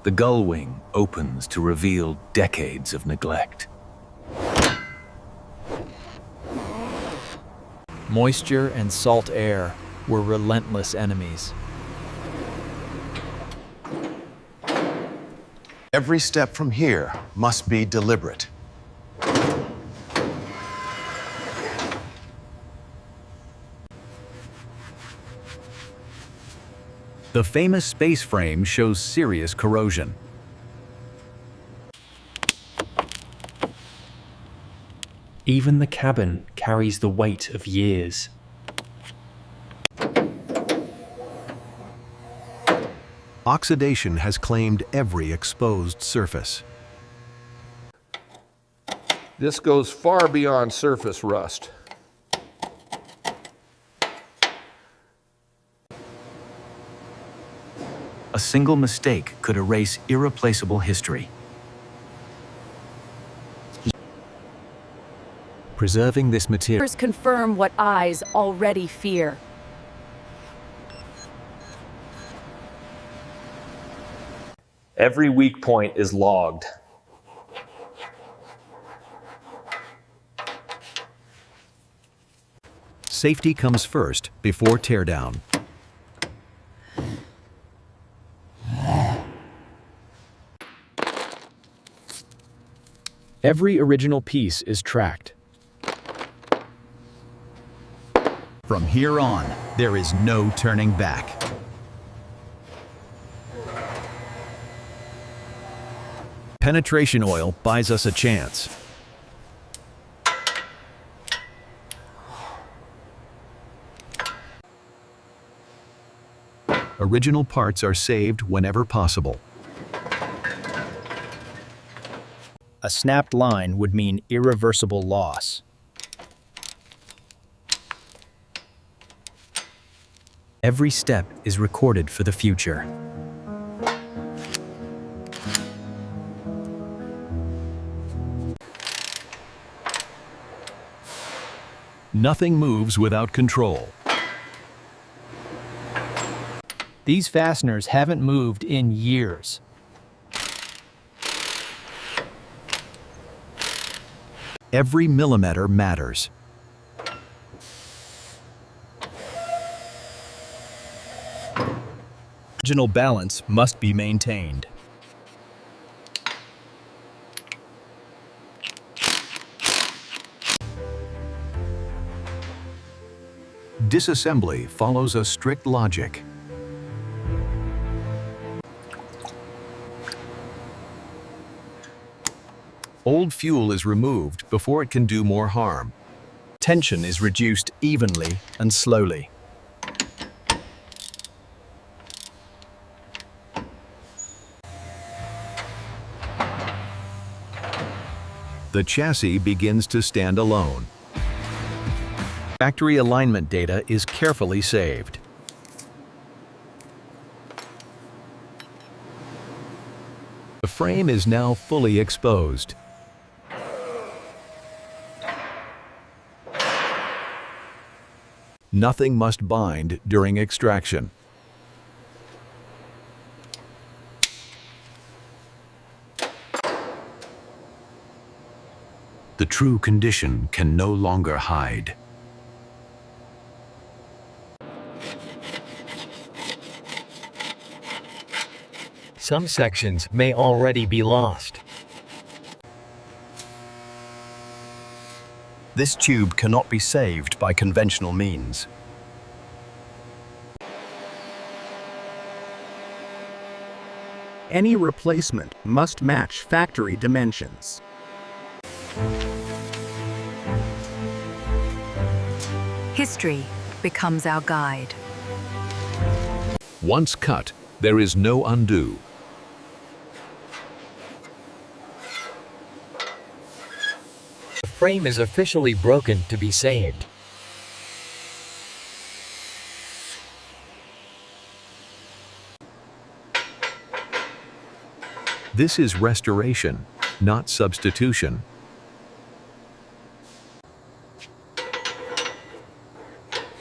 The Gullwing opens to reveal decades of neglect. Moisture and salt air were relentless enemies. Every step from here must be deliberate. The famous space frame shows serious corrosion. Even the cabin carries the weight of years. Oxidation has claimed every exposed surface. This goes far beyond surface rust. A single mistake could erase irreplaceable history. Preserving this material Confirm what eyes already fear. Every weak point is logged. Safety comes first before teardown. Every original piece is tracked. From here on, there is no turning back. Penetration oil buys us a chance. Original parts are saved whenever possible. A snapped line would mean irreversible loss. Every step is recorded for the future. Nothing moves without control. These fasteners haven't moved in years. Every millimeter matters. Original balance must be maintained. Disassembly follows a strict logic. Old fuel is removed before it can do more harm. Tension is reduced evenly and slowly. The chassis begins to stand alone. Factory alignment data is carefully saved. The frame is now fully exposed. Nothing must bind during extraction. The true condition can no longer hide. Some sections may already be lost. This tube cannot be saved by conventional means. Any replacement must match factory dimensions. History becomes our guide. Once cut, there is no undo. The frame is officially broken to be saved. This is restoration, not substitution.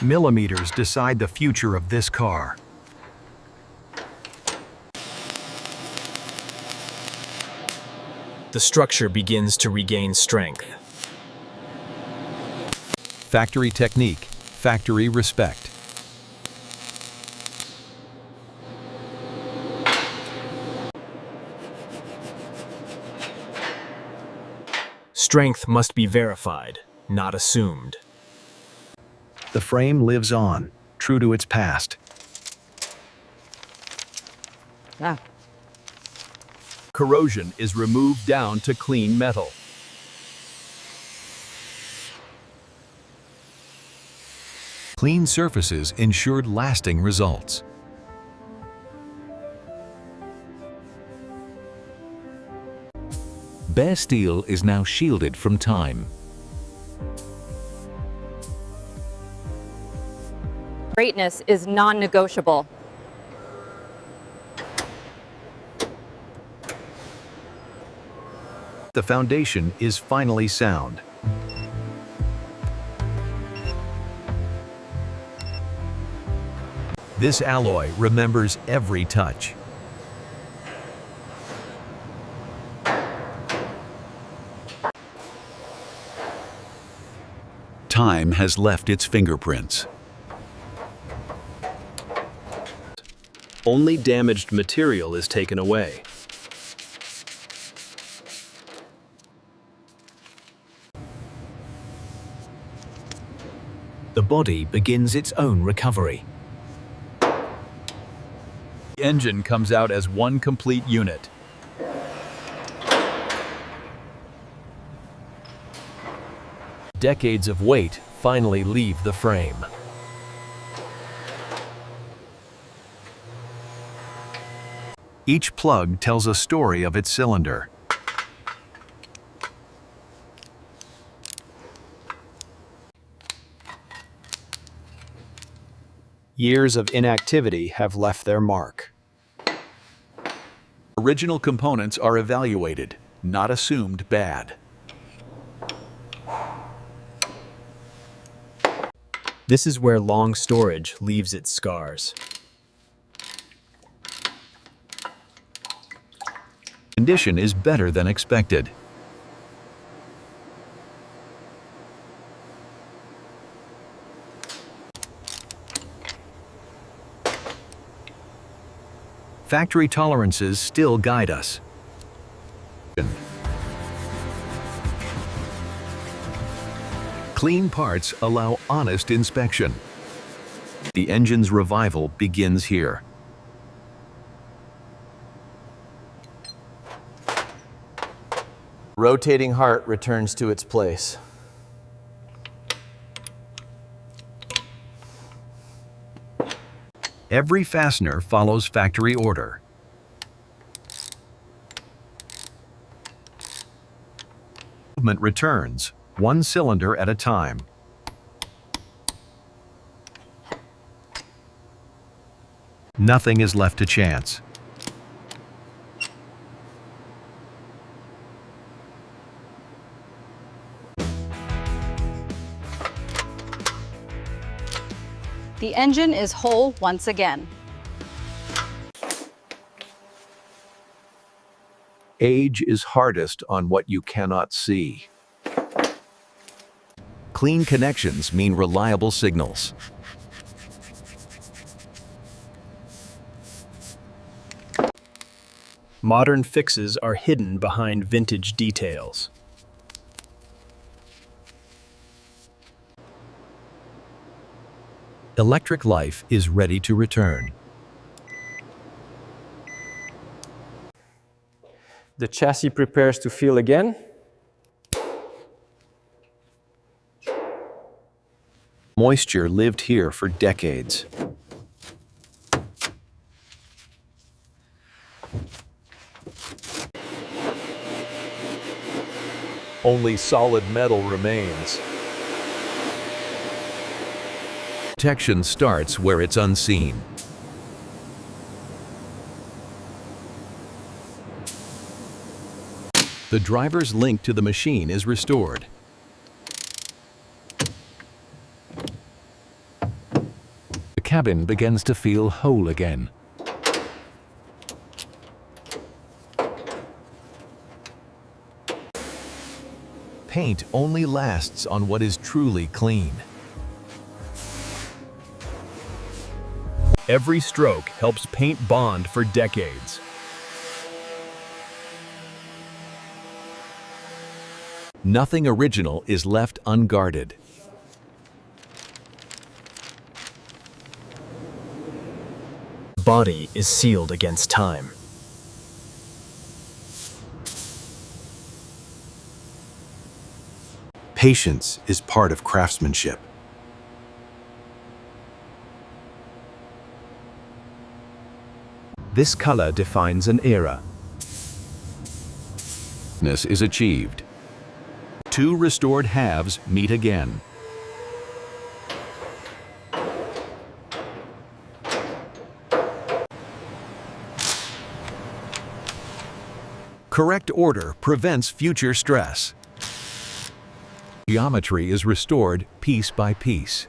Millimeters decide the future of this car. the structure begins to regain strength. Factory technique, factory respect. Strength must be verified, not assumed. The frame lives on, true to its past. Corrosion is removed down to clean metal. Clean surfaces ensured lasting results. Bare steel is now shielded from time. Greatness is non-negotiable. The foundation is finally sound. This alloy remembers every touch. Time has left its fingerprints. Only damaged material is taken away. The body begins its own recovery. The engine comes out as one complete unit. Decades of weight finally leave the frame. Each plug tells a story of its cylinder. Years of inactivity have left their mark. Original components are evaluated, not assumed bad. This is where long storage leaves its scars. Condition is better than expected. Factory tolerances still guide us. Clean parts allow honest inspection. The engine's revival begins here. Rotating heart returns to its place. Every fastener follows factory order. Movement returns, one cylinder at a time. Nothing is left to chance. The engine is whole once again. Age is hardest on what you cannot see. Clean connections mean reliable signals. Modern fixes are hidden behind vintage details. Electric life is ready to return. The chassis prepares to feel again. Moisture lived here for decades. Only solid metal remains. Protection starts where it's unseen. The driver's link to the machine is restored. The cabin begins to feel whole again. paint only lasts on what is truly clean. Every stroke helps paint bond for decades. Nothing original is left unguarded. The body is sealed against time. Patience is part of craftsmanship. This color defines an era. This is achieved. Two restored halves meet again. Correct order prevents future stress. Geometry is restored piece by piece.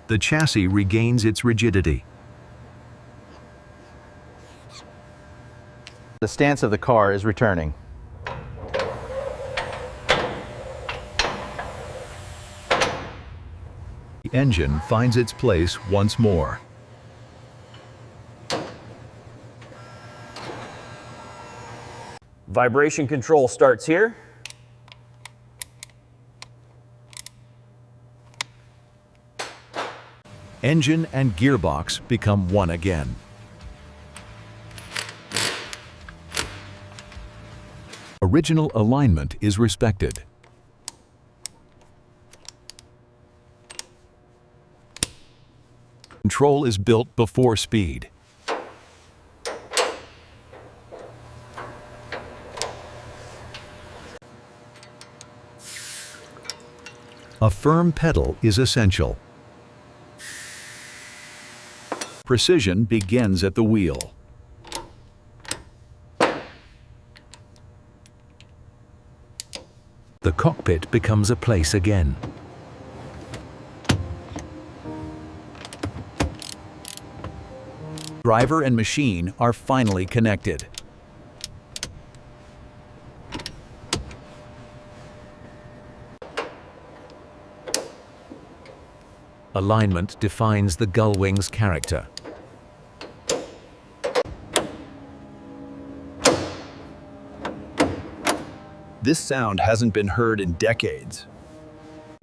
The chassis regains its rigidity. The stance of the car is returning. The engine finds its place once more. Vibration control starts here. Engine and gearbox become one again. Original alignment is respected. Control is built before speed. A firm pedal is essential. Precision begins at the wheel. The cockpit becomes a place again. Driver and machine are finally connected. Alignment defines the Gullwing's character. This sound hasn't been heard in decades.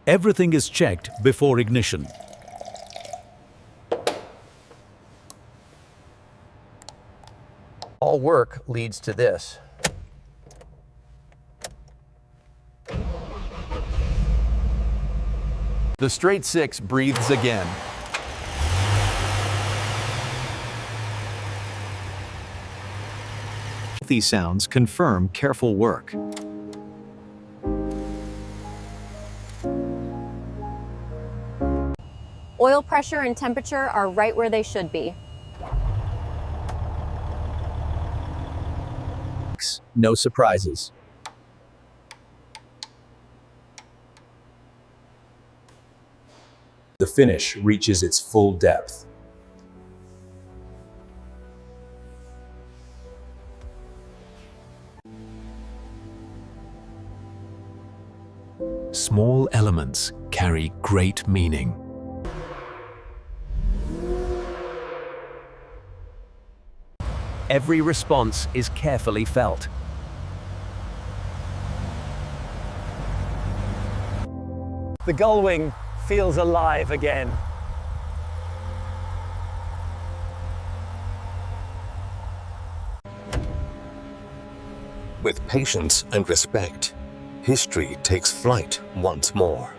Everything is checked before ignition. All work leads to this. The straight six breathes again. These sounds confirm careful work. Oil pressure and temperature are right where they should be. No surprises. The finish reaches its full depth. Small elements carry great meaning. Every response is carefully felt. The Gullwing feels alive again. With patience and respect, history takes flight once more.